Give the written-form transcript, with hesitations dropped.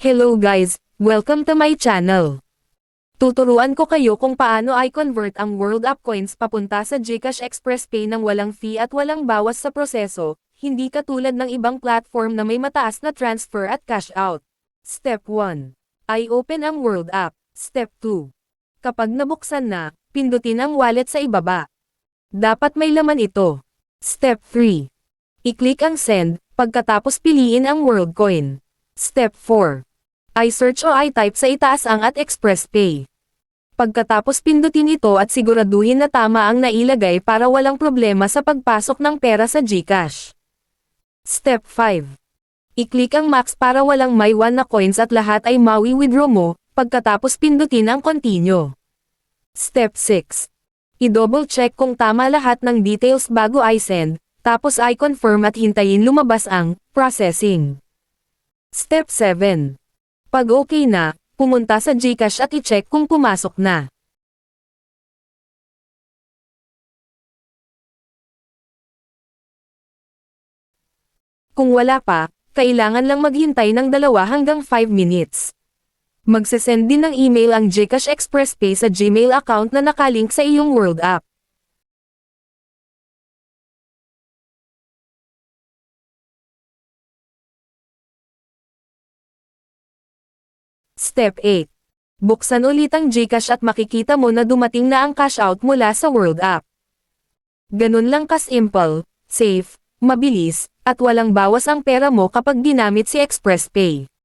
Hello guys, welcome to my channel. Tuturuan ko kayo kung paano i-convert ang World Up Coins papunta sa GCash Express Pay nang walang fee at walang bawas sa proseso, hindi katulad ng ibang platform na may mataas na transfer at cash out. Step 1. I-open ang World App. Step 2. Kapag nabuksan na, pindutin ang wallet sa ibaba. Dapat may laman ito. Step 3. I-click ang send, pagkatapos piliin ang World Coin. Step 4. I-search o I-type sa itaas ang @Express Pay. Pagkatapos pindutin ito at siguraduhin na tama ang nailagay para walang problema sa pagpasok ng pera sa GCash. Step 5. I-click ang max para walang may 1 na coins at lahat ay mawi-withdraw mo, pagkatapos pindutin ang continue. Step 6. I-double check kung tama lahat ng details bago i-send, tapos i-confirm at hintayin lumabas ang processing. Step 7. Pag okay na, pumunta sa GCash at i-check kung pumasok na. Kung wala pa, kailangan lang maghintay ng 2 hanggang 5 minutes. Magsesend din ng email ang GCash Express Pay sa Gmail account na nakalink sa iyong World App. Step 8. Buksan ulit ang GCash at makikita mo na dumating na ang cash out mula sa World App. Ganun lang ka-simple, safe, mabilis, at walang bawas ang pera mo kapag ginamit si Express Pay.